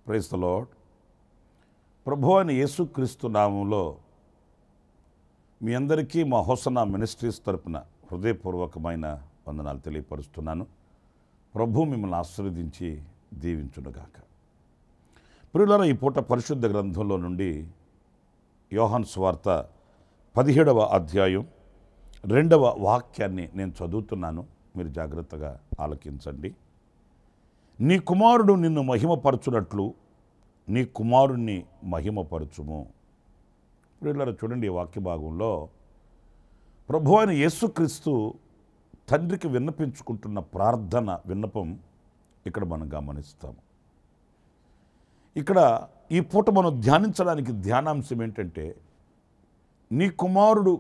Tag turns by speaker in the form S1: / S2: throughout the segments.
S1: Praise the lord. ప్రభు అయిన యేసుక్రీస్తు నామంలో మీ అందరికీ మా హోసన్నా మినిస్ట్రీస్ తరపున హృదయపూర్వకమైన వందనాలు తెలియపరుస్తున్నాను. ప్రభు మిమ్మల్ని ఆశీర్వదించి దీవించునుగాక. ప్రియులారా, ఈ పూట పరిశుద్ధ గ్రంథంలో నుండి యోహాను సువార్త 17వ అధ్యాయం 2వ వాక్యాన్ని నేను చదువుతున్నాను. మీరు జాగ్రత్తగా ఆలకించండి. నీ కుమారుడు నిన్ను మహిమపరచునట్లు నీ కుమారుణ్ణి మహిమపరచుము. ప్రియులారా, చూడండి, ఈ వాక్య భాగంలో ప్రభు అయిన యేసుక్రీస్తు తండ్రికి విన్నపించుకుంటున్న ప్రార్థన విన్నపం ఇక్కడ మనం గమనిస్తాము. ఇక్కడ ఈ పూట మనం ధ్యానించడానికి ధ్యానాంశం ఏంటంటే, నీ కుమారుడు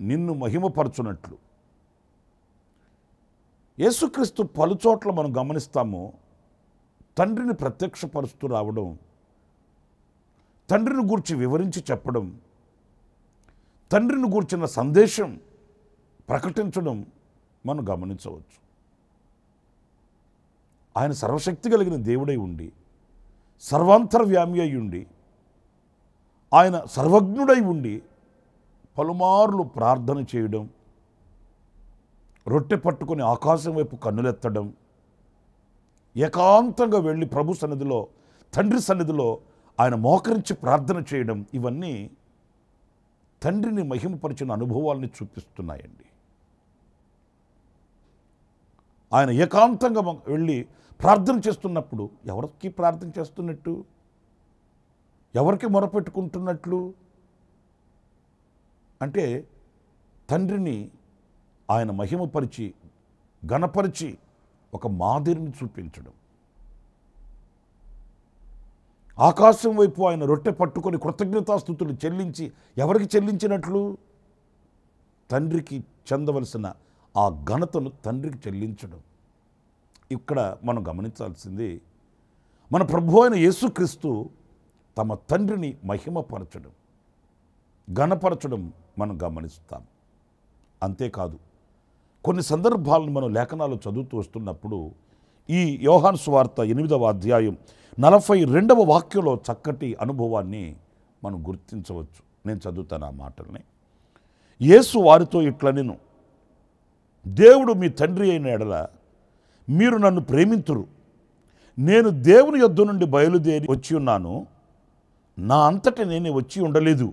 S1: నిన్ను మహిమపరచునట్లు. యేసుక్రీస్తు పలుచోట్ల మనం గమనిస్తాము తండ్రిని ప్రత్యక్షపరుస్తూ రావడం, తండ్రిని గూర్చి వివరించి చెప్పడం, తండ్రిని గూర్చిన సందేశం ప్రకటించడం మనం గమనించవచ్చు. ఆయన సర్వశక్తి కలిగిన దేవుడై ఉండి, సర్వాంతర్వ్యామి అయి ఉండి, ఆయన సర్వజ్ఞుడై ఉండి పలుమార్లు ప్రార్థన చేయడం, రొట్టె పట్టుకొని ఆకాశం వైపు కన్నులెత్తడం, ఏకాంతంగా వెళ్ళి ప్రభు సన్నిధిలో, తండ్రి సన్నిధిలో ఆయన మోకరించి ప్రార్థన చేయడం, ఇవన్నీ తండ్రిని మహిమపరిచిన అనుభవాల్ని చూపిస్తున్నాయండి. ఆయన ఏకాంతంగా వెళ్ళి ప్రార్థన చేస్తున్నప్పుడు ఎవరికి ప్రార్థన చేస్తున్నట్టు, ఎవరికి మొరపెట్టుకుంటున్నట్లు అంటే, తండ్రిని ఆయన మహిమపరిచి ఘనపరిచి ఒక మాదిరిని చూపించడం. ఆకాశం వైపు ఆయన రొట్టె పట్టుకొని కృతజ్ఞతాస్తుతులు చెల్లించి ఎవరికి చెల్లించినట్లు, తండ్రికి చెందవలసిన ఆ ఘనతను తండ్రికి చెల్లించడం. ఇక్కడ మనం గమనించాల్సింది, మన ప్రభు అయిన యేసుక్రీస్తు తమ తండ్రిని మహిమపరచడం, ఘనపరచడం మనం గమనిస్తాం. అంతేకాదు, కొన్ని సందర్భాలను మనం లేఖనాలు చదువుతూ వస్తున్నప్పుడు ఈ యోహాను సువార్త 8వ అధ్యాయం 42వ వాక్యంలో చక్కటి అనుభవాన్ని మనం గుర్తించవచ్చు. నేను చదువుతాను ఆ మాటల్ని. యేసు వారితో ఇట్లనెను, దేవుడు మీ తండ్రి అయిన ఎడల మీరు నన్ను ప్రేమింతురు. నేను దేవుని యొద్ద నుండి బయలుదేరి వచ్చి ఉన్నాను, నా అంతటా నేనే వచ్చి ఉండలేదు,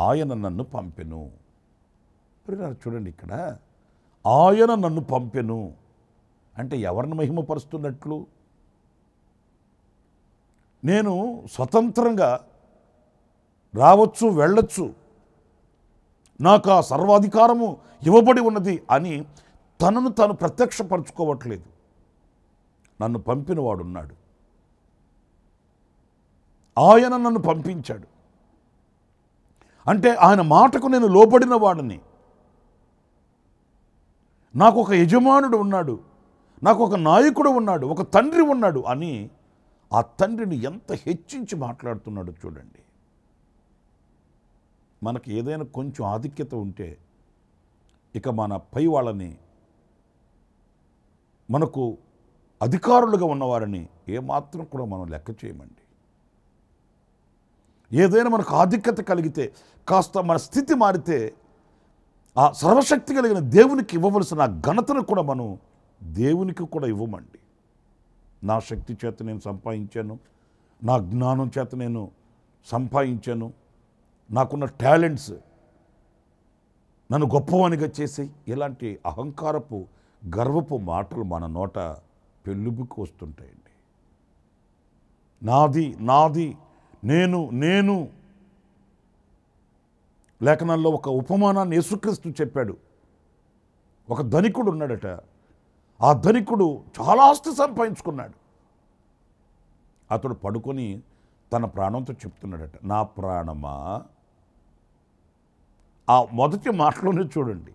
S1: ఆయన నన్ను పంపెను. చూడండి, ఇక్కడ ఆయన నన్ను పంపెను అంటే ఎవరిని మహిమపరుస్తున్నట్లు? నేను స్వతంత్రంగా రావచ్చు, వెళ్ళొచ్చు, నాకు ఆ సర్వాధికారము ఇవ్వబడి ఉన్నది అని తనను తాను ప్రత్యక్షపరచుకోవట్లేదు. నన్ను పంపిన వాడున్నాడు, ఆయన నన్ను పంపించాడు అంటే ఆయన మాటకు నేను లోబడిన వాడిని. నాకు ఒక యజమానుడు ఉన్నాడు, నాకు ఒక నాయకుడు ఉన్నాడు, ఒక తండ్రి ఉన్నాడు అని ఆ తండ్రిని ఎంత హెచ్చించి మాట్లాడుతున్నాడు చూడండి. మనకి ఏదైనా కొంచెం ఆధిక్యత ఉంటే ఇక మన పై వాళ్ళని, మనకు అధికారులుగా ఉన్నవారిని ఏమాత్రం కూడా మనం లెక్క చేయమండి. ఏదైనా మనకు ఆధిక్యత కలిగితే, కాస్త మన స్థితి మారితే, ఆ సర్వశక్తి కలిగిన దేవునికి ఇవ్వవలసిన ఘనతను కూడా మనం దేవునికి కూడా ఇవ్వమండి. నా శక్తి చేత నేను సంపాదించాను, నా జ్ఞానం చేత నేను సంపాదించాను, నాకున్న టాలెంట్స్ నన్ను గొప్పవానిగా చేసి, ఇలాంటి అహంకారపు గర్వపు మాటలు మన నోట పెళ్ళుబుకు వస్తుంటాయండి. నాది నాది, నేను నేను. లేఖనాల్లో ఒక ఉపమానాన్ని యేసుక్రీస్తు చెప్పాడు. ఒక ధనికుడు ఉన్నాడట, ఆ ధనికుడు చాలా ఆస్తి సంపాదించుకున్నాడు. అతడు పడుకొని తన ప్రాణంతో చెప్తున్నాడట, నా ప్రాణమా. ఆ మొదటి మాటలోనే చూడండి,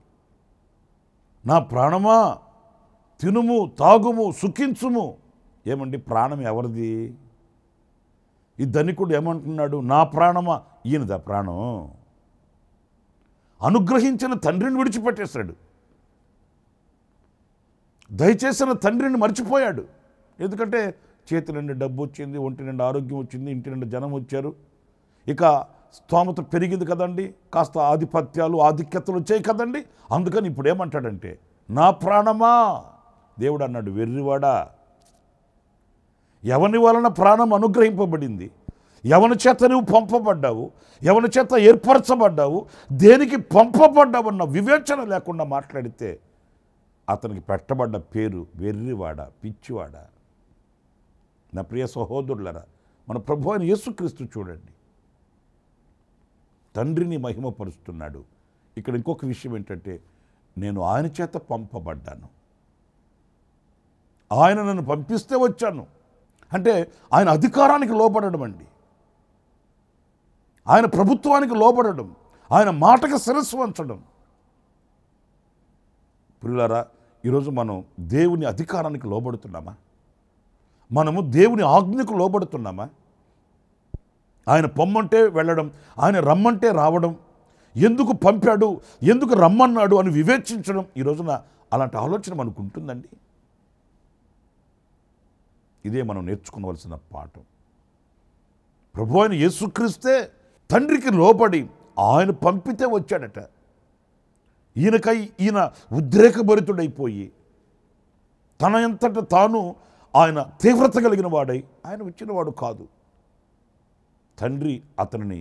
S1: నా ప్రాణమా తినుము తాగుము సుఖించుము. ఏమండి, ప్రాణం ఎవరిది? ఈ ధనికుడు ఏమంటున్నాడు, నా ప్రాణమా. ఈయనదా ప్రాణం? అనుగ్రహించిన తండ్రిని విడిచిపెట్టేశాడు, దయచేసిన తండ్రిని మర్చిపోయాడు. ఎందుకంటే చేతి నిండా డబ్బు వచ్చింది, ఒంటి నిండా ఆరోగ్యం వచ్చింది, ఇంటి నిండా జనం వచ్చారు, ఇక స్తోమత పెరిగింది కదండి, కాస్త ఆధిపత్యాలు ఆధిక్యతలు వచ్చాయి కదండి. అందుకని ఇప్పుడు ఏమంటాడంటే, నా ప్రాణమా. దేవుడు అన్నాడు, వెర్రివాడా, ఎవని వలన ప్రాణం అనుగ్రహింపబడింది, ఎవని చేత నువ్వు పంపబడ్డావు, ఎవని చేత ఏర్పరచబడ్డావు, దేనికి పంపబడ్డావన్న వివేచన లేకుండా మాట్లాడితే అతనికి పెట్టబడ్డ పేరు వెర్రివాడ, పిచ్చివాడ. నా ప్రియ సహోదరులరా, మన ప్రభు అయిన యేసుక్రీస్తు చూడండి, తండ్రిని మహిమపరుస్తున్నాడు. ఇక్కడ ఇంకొక విషయం ఏంటంటే, నేను ఆయన చేత పంపబడ్డాను, ఆయన నన్ను పంపిస్తే వచ్చాను అంటే ఆయన అధికారానికి లోబడడం అండి, ఆయన ప్రభుత్వానికి లోబడడం, ఆయన మాటకి శిరస్సు వంచడం. ప్రియులారా, ఈరోజు మనం దేవుని అధికారానికి లోబడుతున్నామా? మనము దేవుని ఆజ్ఞకు లోబడుతున్నామా? ఆయన పొమ్మంటే వెళ్ళడం, ఆయన రమ్మంటే రావడం, ఎందుకు పంపాడు, ఎందుకు రమ్మన్నాడు అని వివేచించడం. ఈ రోజున అలాంటి ఆలోచన మనకు ఉంటుందండి. ఇదే మనం నేర్చుకోవలసిన పాఠం. ప్రభు అయిన యేసుక్రీస్తే తండ్రికి లోబడి ఆయన పంపితే వచ్చాడట. ఈయనకై ఈయన ఉద్రేకభరితుడైపోయి తన ఎంతట తాను ఆయన తీవ్రత కలిగిన వాడై ఆయన వచ్చినవాడు కాదు. తండ్రి అతనిని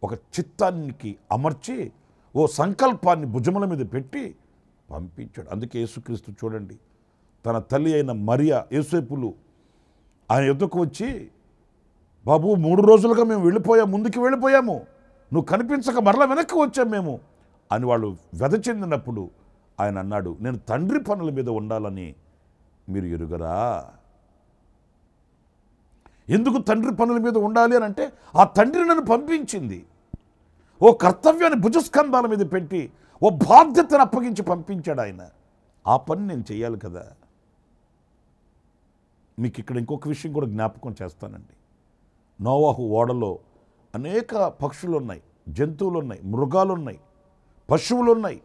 S1: ఒక చిత్తానికి అమర్చి ఓ సంకల్పాన్ని భుజముల మీద పెట్టి పంపించాడు. అందుకే యేసుక్రీస్తు చూడండి, తన తల్లి అయిన మరియా యోసేపులు ఆయన ఎదుకు వచ్చి, బాబు 3 రోజులుగా మేము వెళ్ళిపోయాము, ముందుకు వెళ్ళిపోయాము, నువ్వు కనిపించక మరలా వెనక్కి వచ్చాము మేము అని వాళ్ళు వ్యధ చెందినప్పుడు ఆయన అన్నాడు, నేను తండ్రి పనుల మీద ఉండాలని మీరు ఎరుగరా? ఎందుకు తండ్రి పనుల మీద ఉండాలి అని అంటే, ఆ తండ్రి నన్ను పంపించింది, ఓ కర్తవ్యాన్ని భుజస్కంధాల మీద పెట్టి ఓ బాధ్యతను అప్పగించి పంపించాడు ఆయన. ఆ పని నేను చేయాలి కదా. మీకు ఇక్కడ ఇంకొక విషయం కూడా జ్ఞాపకం చేస్తానండి. నోవాహు ఓడలో అనేక పక్షులు ఉన్నాయి, జంతువులు ఉన్నాయి, మృగాలు ఉన్నాయి, పశువులు ఉన్నాయి.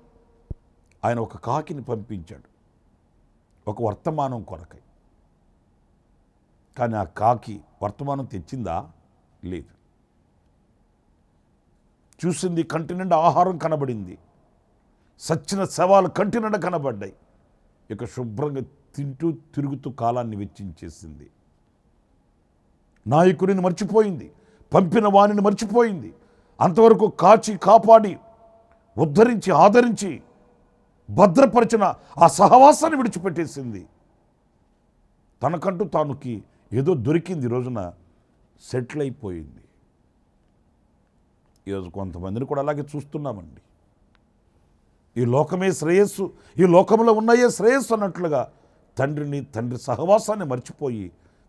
S1: ఆయన ఒక కాకిని పంపించాడు ఒక వర్తమానం కొరకై. కానీ ఆ కాకి వర్తమానం తెచ్చిందా? లేదు. చూసింది, కంటి నిండా ఆహారం కనబడింది, సచ్చిన శవాలు కంటి నిండా కనబడ్డాయి. ఇక శుభ్రంగా తింటూ తిరుగుతూ కాలాన్ని వెచ్చించేసింది. నాయకుడిని మర్చిపోయింది, పంపిన వాణిని మర్చిపోయింది. అంతవరకు కాచి కాపాడి ఉద్ధరించి ఆదరించి భద్రపరిచిన ఆ సహవాసాన్ని విడిచిపెట్టేసింది. తనకంటూ తానుకి ఏదో దొరికింది, రోజున సెటిల్ అయిపోయింది. ఈరోజు కొంతమందిని కూడా అలాగే చూస్తున్నామండి. ఈ లోకమే శ్రేయస్సు, ఈ లోకంలో ఉన్నాయే శ్రేయస్సు అన్నట్లుగా తండ్రి సహవాసాన్ని మర్చిపోయి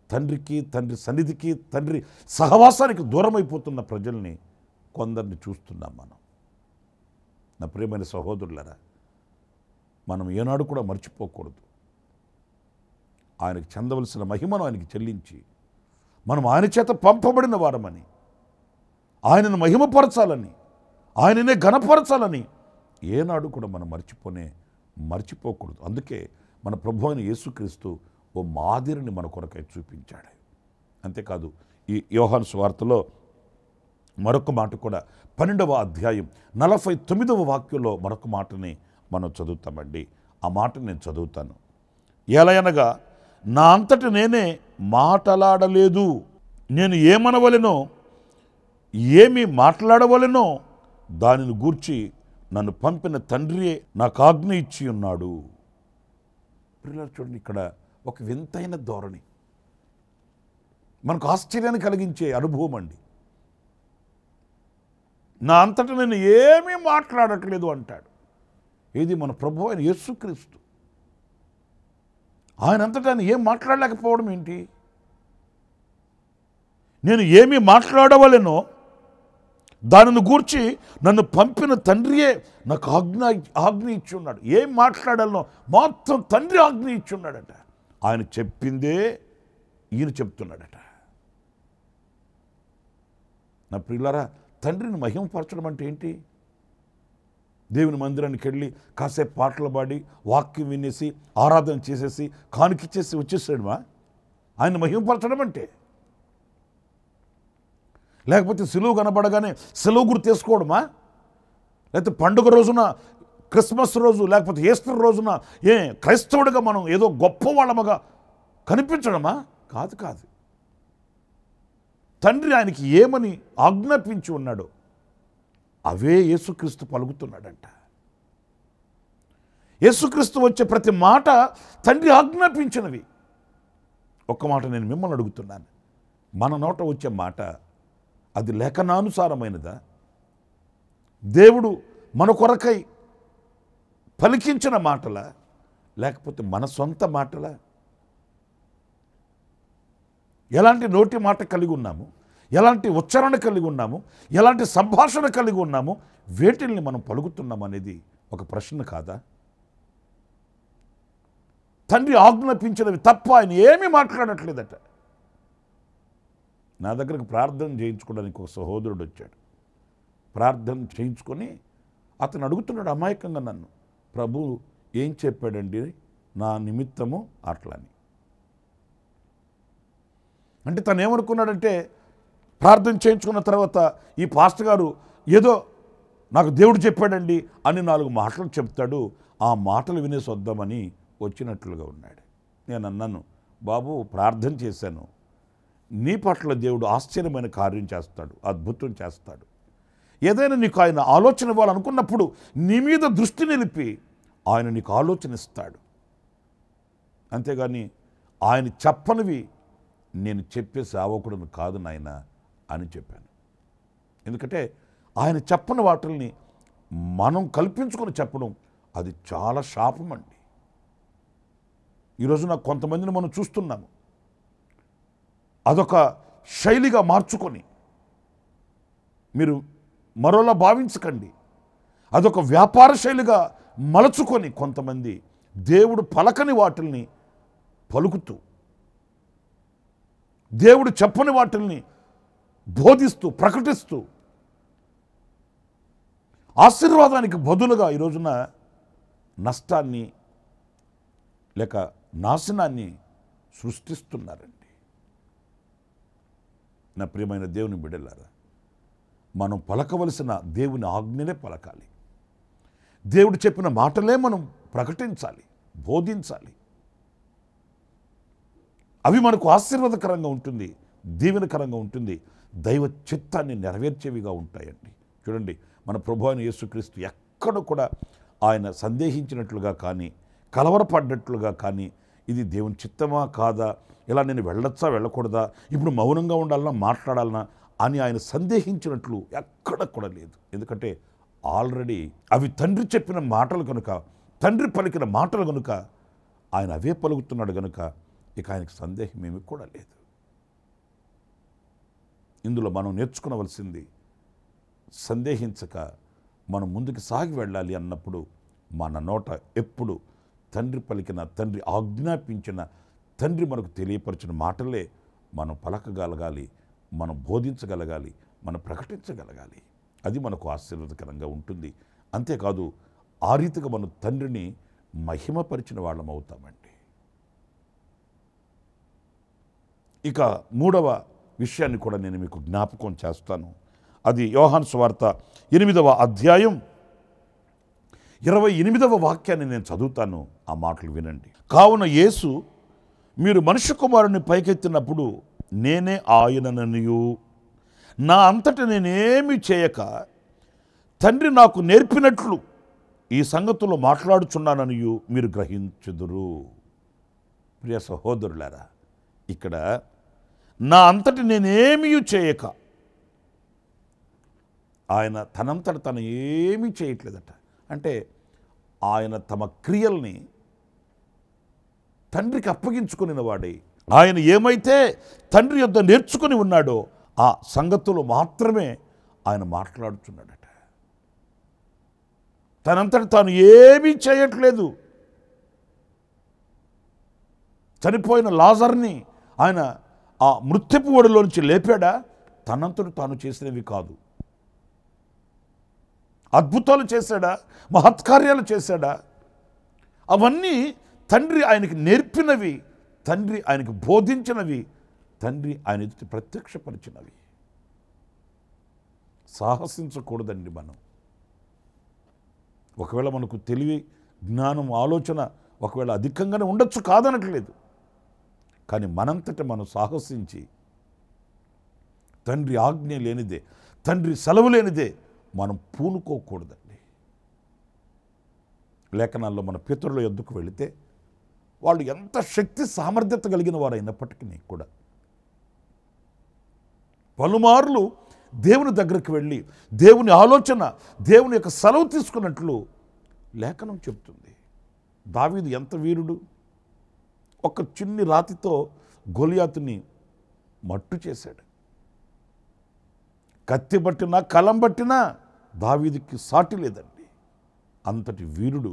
S1: తండ్రికి, తండ్రి సన్నిధికి, తండ్రి సహవాసానికి దూరం అయిపోతున్న ప్రజల్ని కొందరిని చూస్తున్నాం మనం. నా ప్రియమైన సహోదరులరా, మనం ఏనాడు కూడా మర్చిపోకూడదు. ఆయనకు చెందవలసిన మహిమను ఆయనకి చెల్లించి మనం ఆయన చేత పంపబడిన వారమని, ఆయనను మహిమపరచాలని, ఆయననే ఘనపరచాలని ఏనాడు కూడా మనం మర్చిపోకూడదు. అందుకే మన ప్రభు అయిన యేసుక్రీస్తు ఓ మాదిరిని మన కొరకై చూపించాడు. అంతేకాదు, ఈ యోహాను సువార్తలో మరొక మాట కూడా 12వ అధ్యాయం 49వ వాక్యంలో మరొక మాటని మనం చదువుతామండి. ఆ మాట నేను చదువుతాను. ఎలయనగా నా అంతట నేనే మాట్లాడలేదు, నేను ఏమనవలెనో ఏమి మాట్లాడవలెనో దానిని గూర్చి నన్ను పంపిన తండ్రియే నాకు ఆజ్ఞ ఇచ్చి ఉన్నాడు. పిల్లలు చూడండి, ఇక్కడ ఒక వింతైన ధోరణి, మనకు ఆశ్చర్యాన్ని కలిగించే అనుభవం అండి. నా అంతటా నేను ఏమీ మాట్లాడట్లేదు అంటాడు. ఇది మన ప్రభు అయిన యేసుక్రీస్తు. ఆయనంతటా ఆయన ఏం మాట్లాడలేకపోవడం ఏంటి? నేను ఏమి మాట్లాడవలెనో దానిని గూర్చి నన్ను పంపిన తండ్రియే నాకు ఆజ్ఞ ఇచ్చి ఉన్నాడు. ఏం మాట్లాడాలనో మొత్తం తండ్రి ఆజ్ఞ ఇచ్చి ఉన్నాడట. ఆయన చెప్పిందే ఈయన చెప్తున్నాడట. నా ప్రియులారా, తండ్రిని మహిమపరచడం అంటే ఏంటి? దేవుని మందిరానికి వెళ్ళి కాసేపు పాటలు పాడి వాక్యం వినేసి ఆరాధన చేసేసి కానుకిచ్చేసి వచ్చేసాడుమా ఆయన మహిమపరచడం అంటే? లేకపోతే సెలవు కనబడగానే సెలవు గుర్తు చేసుకోవడమా? లేకపోతే పండుగ రోజున, క్రిస్మస్ రోజు, లేకపోతే ఈస్టర్ రోజున క్రైస్తవుడిగా మనం ఏదో గొప్పవాళ్ళముగా కనిపించడమా? కాదు కాదు. తండ్రి ఆయనకి ఏమని ఆజ్ఞాపించి ఉన్నాడో అవే యేసుక్రీస్తు పలుకుతున్నాడంట. యేసుక్రీస్తు వచ్చే ప్రతి మాట తండ్రి ఆజ్ఞాపించినవి. ఒక్క మాట నేను మిమ్మల్ని అడుగుతున్నాను, మన నోట వచ్చే మాట అది లేఖనానుసారమైనదా? దేవుడు మన కొరకై పలికించిన మాటలా, లేకపోతే మన సొంత మాటలా? ఎలాంటి నోటి మాట కలిగి ఉన్నాము, ఎలాంటి ఉచ్చారణ కలిగి ఉన్నాము, ఎలాంటి సంభాషణ కలిగి ఉన్నాము, వేటిల్ని మనం పలుకుతున్నాము అనేది ఒక ప్రశ్న కాదా? తండ్రి ఆజ్ఞాపించినవి తప్ప ఆయన ఏమీ మాట్లాడట్లేదట. నా దగ్గరకు ప్రార్థన చేయించుకోవడానికి ఒక సహోదరుడు వచ్చాడు. ప్రార్థన చేయించుకొని అతను అడుగుతున్నాడు అమాయకంగా నన్ను, ప్రభు ఏం చెప్పాడండి నా నిమిత్తము అట్లని. అంటే తను ఏమనుకున్నాడంటే, ప్రార్థన చేయించుకున్న తర్వాత ఈ పాస్టర్ గారు ఏదో నాకు దేవుడు చెప్పాడండి అని 4 మాటలు చెప్తాడు, ఆ మాటలు వినేసి వద్దామని వచ్చినట్లుగా ఉన్నాడు. నేను అన్నాను, బాబు ప్రార్థన చేశాను, నీ పట్ల దేవుడు ఆశ్చర్యమైన కార్యం చేస్తాడు, అద్భుతం చేస్తాడు. ఏదైనా నీకు ఆయన ఆలోచన ఇవ్వాలనుకున్నప్పుడు నీ మీద దృష్టి నిలిపి ఆయన నీకు ఆలోచన ఇస్తాడు. అంతేగాని ఆయన చెప్పనివి నేను చెప్పే సేవకుడును కాదు నాయన అని చెప్పాను. ఎందుకంటే ఆయన చెప్పని వాటిల్ని మనం కల్పించుకొని చెప్పడం అది చాలా శాపం అండి. ఈరోజు నాకు కొంతమందిని మనం చూస్తున్నాము, అదొక శైలిగా మార్చుకొని, మీరు మరోలా భావించకండి, అదొక వ్యాపార శైలిగా మలచుకొని కొంతమంది దేవుడు పలకని వాటిల్ని పలుకుతూ, దేవుడు చెప్పని వాటిల్ని బోధిస్తూ ప్రకటిస్తూ ఆశీర్వాదానికి బదులుగా ఈ రోజున నష్టాన్ని లేక నాశనాన్ని సృష్టిస్తున్నారండి. నా ప్రియమైన దేవుని బిడ్డలారా, మనం పలకవలసిన దేవుని ఆజ్ఞలే పలకాలి. దేవుడు చెప్పిన మాటలే మనం ప్రకటించాలి, బోధించాలి. అవి మనకు ఆశీర్వాదకరంగా ఉంటుంది, దీవెనకరంగా ఉంటుంది, దైవ చిత్తాన్ని నెరవేర్చేవిగా ఉంటాయండి. చూడండి, మన ప్రభువైన అయిన యేసుక్రీస్తు ఎక్కడ కూడా ఆయన సందేహించినట్లుగా కానీ, కలవరపడ్డట్లుగా కానీ, ఇది దేవుని చిత్తమా కాదా, ఇలా నేను వెళ్ళొచ్చా వెళ్ళకూడదా, ఇప్పుడు మౌనంగా ఉండాలన్నా మాట్లాడాలన్నా అని ఆయన సందేహించినట్లు ఎక్కడ కూడా లేదు. ఎందుకంటే ఆల్రెడీ అవి తండ్రి చెప్పిన మాటలు కనుక, తండ్రి పలికిన మాటలు కనుక ఆయన అవే పలుకుతున్నాడు కనుక ఇక ఆయనకు సందేహం ఏమీ కూడా లేదు. ఇందులో మనం నేర్చుకోవలసింది, సందేహించక మనం ముందుకు సాగి వెళ్ళాలి అన్నప్పుడు మన నోట ఎప్పుడు తండ్రి పలికిన, తండ్రి ఆజ్ఞాపించిన, తండ్రి మనకు తెలియపరిచిన మాటలే మనం పలకగలగాలి, మనం బోధించగలగాలి, మనం ప్రకటించగలగాలి. అది మనకు ఆశీర్వాదకరంగా ఉంటుంది. అంతేకాదు, ఆ రీతిగా మనం తండ్రిని మహిమపరిచిన వాళ్ళం అవుతామండి. ఇక 3వ విషయాన్ని కూడా నేను మీకు జ్ఞాపకం చేస్తాను. అది యోహాను సువార్త 8వ అధ్యాయం 28వ వాక్యాన్ని నేను చదువుతాను, ఆ మాటలు వినండి. కావున యేసు, మీరు మనుష్య కుమారుని పైకెత్తినప్పుడు నేనే ఆయనననియు, నా అంతట నేనేమి చేయక తండ్రి నాకు నేర్పినట్లు ఈ సంగతుల్లో మాట్లాడుచున్నాననియు మీరు గ్రహించుదురు. ప్రియ సహోదరులారా, ఇక్కడ నా అంతటి నేనేమీ చేయక, ఆయన తనంతట తను ఏమీ చేయట్లేదట. అంటే ఆయన తమ క్రియల్ని తండ్రికి అప్పగించుకుని వాడే, ఆయన ఏమైతే తండ్రి యొద్ద నేర్చుకుని ఉన్నాడో ఆ సంగతులు మాత్రమే ఆయన మాట్లాడుతున్నాడట. తనంతట తాను ఏమీ చేయట్లేదు. చనిపోయిన లాజర్ని ఆయన ఆ మృత్యుపు ఒడిలో నుంచి లేపాడా? తనంతట తాను చేసినవి కాదు. అద్భుతాలు చేశాడా? మహత్కార్యాలు చేశాడా? అవన్నీ తండ్రి ఆయనకి నేర్పినవి, తండ్రి ఆయనకు బోధించినవి, తండ్రి ఆయన ఎదుటి ప్రత్యక్షపరిచినవి. సాహసించకూడదండి మనం. ఒకవేళ మనకు తెలివి, జ్ఞానం, ఆలోచన ఒకవేళ అధికంగానే ఉండొచ్చు, కాదనట్లేదు. కానీ మనంతట మనం సాహసించి తండ్రి ఆజ్ఞ లేనిదే, తండ్రి సెలవు లేనిదే మనం పూనుకోకూడదండి. లేఖనాల్లో మన పితరుల యొద్దకు వెళితే వాళ్ళు ఎంత శక్తి సామర్థ్యత కలిగిన వారైనప్పటికీ కూడా పలుమార్లు దేవుని దగ్గరికి వెళ్ళి దేవుని ఆలోచన, దేవుని యొక్క సెలవు తీసుకున్నట్లు లేఖనం చెప్తుంది. దావీదు ఎంత వీరుడు! ఒక చిన్ని రాతితో గొలియాతుని మట్టు చేశాడు. కత్తి పట్టినా కలం పట్టినా దావీదుకి సాటి లేదండి. అంతటి వీరుడు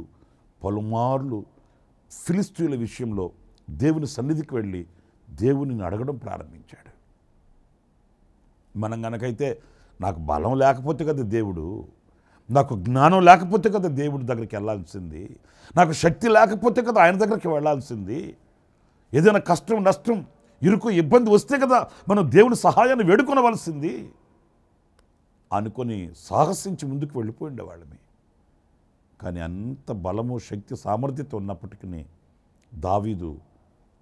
S1: పలుమార్లు ఫిలిస్తీయుల విషయంలో దేవుని సన్నిధికి వెళ్ళి దేవునిని అడగడం ప్రారంభించాడు. మనం గనకైతే నాకు బలం లేకపోతే కదా దేవుడు, నాకు జ్ఞానం లేకపోతే కదా దేవుడి దగ్గరికి వెళ్ళాల్సింది, నాకు శక్తి లేకపోతే కదా ఆయన దగ్గరికి వెళ్ళాల్సింది, ఏదైనా కష్టం, నష్టం, ఇరుకు, ఇబ్బంది వస్తే కదా మనం దేవుని సహాయాన్ని వేడుకొనవలసింది అనుకొని సాహసించి ముందుకు వెళ్ళిపోయిండేవాళ్ళమే. కానీ అంత బలము, శక్తి, సామర్థ్యత ఉన్నప్పటికీ దావీదు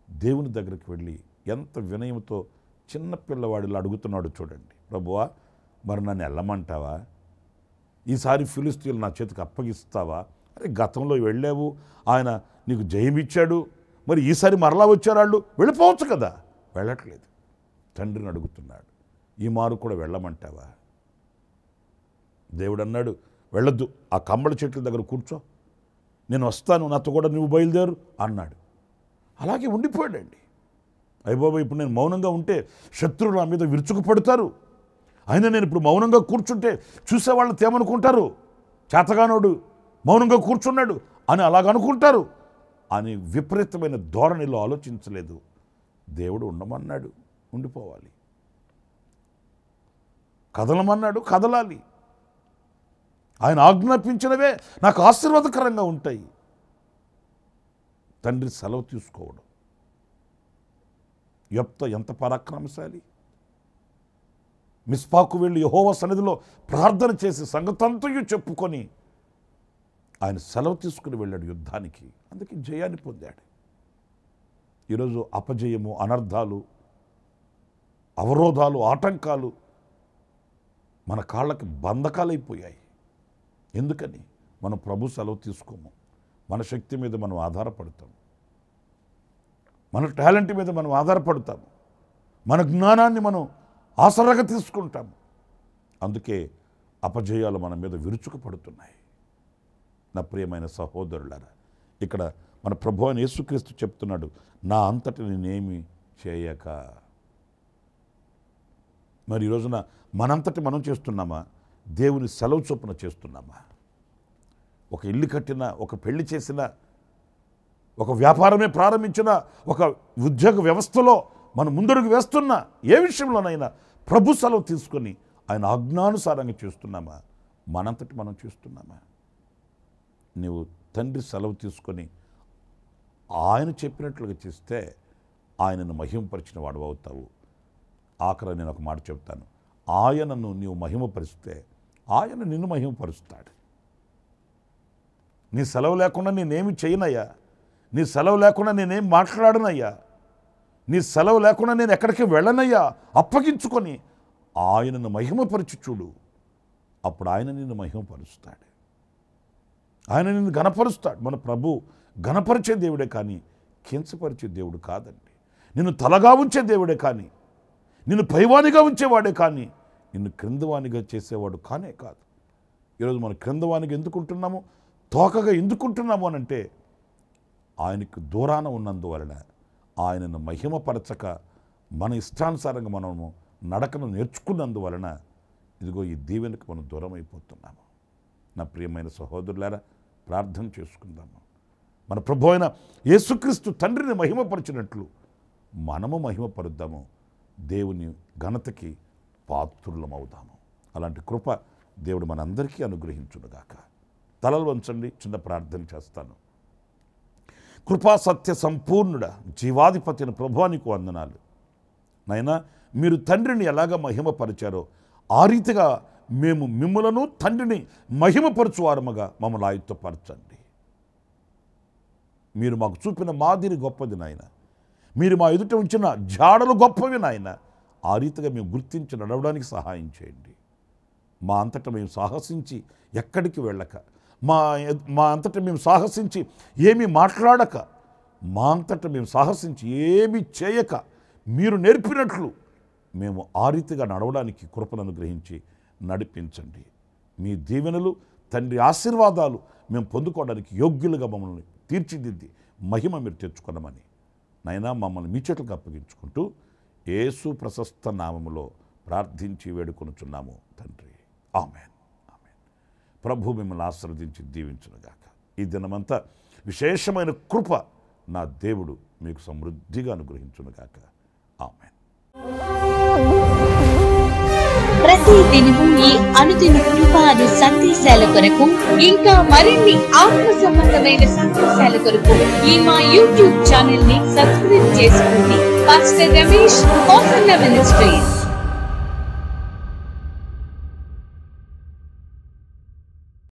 S1: దేవుని దగ్గరికి వెళ్ళి ఎంత వినయంతో చిన్న పిల్లవాడిలో అడుగుతున్నాడు చూడండి. ప్రభువా, మరి నన్ను వెళ్ళమంటావా? ఈసారి ఫిలిస్తీయులు నా చేతికి అప్పగిస్తావా? అరే, గతంలో వెళ్ళావు, ఆయన నీకు జయమిచ్చాడు, మరి ఈసారి మరలా వచ్చారు, వాళ్ళు వెళ్ళిపోవచ్చు కదా. వెళ్ళట్లేదు. తండ్రిని అడుగుతున్నాడు, ఈ మారు కూడా వెళ్ళమంటావా? దేవుడు అన్నాడు, వెళ్ళొద్దు, ఆ కమ్మడి చెట్ల దగ్గర కూర్చో, నేను వస్తాను, నాతో కూడా నువ్వు బయలుదేరు అన్నాడు. అలాగే ఉండిపోయాడండి. అయ్యబాబా, ఇప్పుడు నేను మౌనంగా ఉంటే శత్రువులు నా మీద విరుచుకుపడతారు, అయినా నేను ఇప్పుడు మౌనంగా కూర్చుంటే చూసేవాళ్ళని తేమనుకుంటారు, చేతగానోడు మౌనంగా కూర్చున్నాడు అని అలాగనుకుంటారు అని విపరీతమైన ధోరణిలో ఆలోచించలేదు. దేవుడు ఉండమన్నాడు, ఉండిపోవాలి. కదలమన్నాడు, కదలాలి. ఆయన ఆజ్ఞాపించినవే నాకు ఆశీర్వాదకరంగా ఉంటాయి. తండ్రి సెలవు తీసుకోవడం. యెఫ్తా ఎంత పరాక్రమశాలి! మిస్పాకు వెళ్ళి యెహోవా సన్నిధిలో ప్రార్థన చేసి సంగతంతయు చెప్పుకొని ఆయన సెలవు తీసుకుని వెళ్ళాడు యుద్ధానికి. అందుకే జయాన్ని పొందాడు. ఈరోజు అపజయము, అనర్థాలు, అవరోధాలు, ఆటంకాలు మన కాళ్ళకి బంధకాలైపోయాయి. ఎందుకని? మనం ప్రభు సెలవు తీసుకోము. మన శక్తి మీద మనం ఆధారపడతాం, మన టాలెంట్ మీద మనం ఆధారపడతాము, మన జ్ఞానాన్ని మనం ఆసరాగా తీసుకుంటాము. అందుకే అపజయాలు మన మీద విరుచుకుపడుతున్నాయి. నా ప్రియమైన సహోదరులారా, ఇక్కడ మన ప్రభు అయిన యేసుక్రీస్తు చెప్తున్నాడు, నా అంతటి నేనేమి చేయక. మరి ఈ రోజున మనంతటి మనం చేస్తున్నామా? దేవుని సెలవు చొప్పున చేస్తున్నామా? ఒక ఇల్లు కట్టినా, ఒక పెళ్లి చేసినా, ఒక వ్యాపారమే ప్రారంభించిన, ఒక ఉద్యోగ వ్యవస్థలో మనం ముందడుగు వేస్తున్నా, ఏ విషయంలోనైనా ప్రభు సెలవు తీసుకొని ఆయన ఆజ్ఞానుసారంగా చేస్తున్నామా? మనంతటి మనం చేస్తున్నామా? నీవు తండ్రి సెలవు తీసుకొని ఆయన చెప్పినట్లుగా చేస్తే ఆయనను మహిమపరిచిన వాడు అవుతావు. ఆఖరి నేను ఒక మాట చెప్తాను, ఆయనను నీవు మహిమపరిస్తే ఆయన నిన్ను మహిమపరుస్తాడు. నీ సెలవు లేకుండా నేనేమి చేయనయ్యా, నీ సెలవు లేకుండా నేనేం మాట్లాడనయ్యా, నీ సెలవు లేకుండా నేను ఎక్కడికి వెళ్ళనయ్యా, అప్పగించుకొని ఆయనను మహిమపరిచి చూడు. అప్పుడు ఆయన నిన్ను మహిమపరుస్తాడు, ఆయన నిన్ను గణపరుస్తాడు. మన ప్రభు గణపరిచే దేవుడే కానీ కించపరిచే దేవుడు కాదండి. నిన్ను తలగా ఉంచే దేవుడే కానీ, నిన్ను పైవానిగా ఉంచేవాడే కానీ, నిన్ను క్రిందవానిగా చేసేవాడు కానే కాదు. ఈరోజు మనం క్రిందవానిగా ఎందుకుంటున్నాము, తోకగా ఎందుకుంటున్నాము అనంటే ఆయనకు దూరాన ఉన్నందువలన ఆయనను మహిమపరచక మన ఇష్టానుసారంగా మనము నడకను నేర్చుకున్నందువలన ఇదిగో ఈ దీవెనకు మనం దూరం అయిపోతున్నాము. నా ప్రియమైన సహోదరులారా, ప్రార్థన చేసుకుందాము. మన ప్రభు అయిన యేసుక్రీస్తు తండ్రిని మహిమపరిచినట్లు మనము మహిమపరుద్దాము. దేవుని ఘనతకి పాత్రులమవుదాము. అలాంటి కృప దేవుడు మనందరికీ అనుగ్రహించునుగాక. తలలు వంచండి, చిన్న ప్రార్థన చేస్తాను. కృపా సత్య సంపూర్ణుడ జీవాధిపతిని ప్రభువానికి వందనాలు. నైనా మీరు తండ్రిని ఎలాగ మహిమపరిచారో ఆ రీతిగా మేము మిమ్ములను తండ్రిని మహిమపరచువారముగా మమ్మల్ని ఆయుత్తపరచండి. మీరు మాకు చూపిన మాదిరి గొప్పది నాయన. మీరు మా ఎదుట ఉంచిన జాడలు గొప్పవి నాయన. ఆ రీతిగా మేము గుర్తించి నడవడానికి సహాయం చేయండి. మా అంతటా మేము సాహసించి ఎక్కడికి వెళ్ళక, మా అంతటా మేము సాహసించి ఏమీ మాట్లాడక, మా అంతటా మేము సాహసించి ఏమీ చేయక మీరు నేర్పినట్లు మేము ఆ రీతిగా నడవడానికి కృపను అనుగ్రహించి నడిపించండి. మీ దీవెనలు, తండ్రి ఆశీర్వాదాలు మేము పొందుకోవడానికి యోగ్యులుగా మమ్మల్ని తీర్చిదిద్ది మహిమ మీరు తెచ్చుకున్నామని నైనా మమ్మల్ని మీ చేతులకు అప్పగించుకుంటూ యేసు ప్రశస్త నామములో ప్రార్థించి వేడుకొనుచున్నాము తండ్రి. ఆమేన్. ఆమేన్. ప్రభు మిమ్మల్ని ఆశీర్వదించి దీవించునుగాక. ఈ దినమంతా విశేషమైన కృప నా దేవుడు మీకు సమృద్ధిగా అనుగ్రహించునుగాక. ఆమేన్.
S2: ప్రతి దినము ఈ అనుదిన కృపాను సందేశాల కొరకు ఇంకా మరిన్ని ఆత్మ సంబంధమైన సందేశాల కొరకు ఈ మా యూట్యూబ్ ఛానల్ ని సబ్స్క్రైబ్ చేసుకోండి. Pastor Ramesh ministries.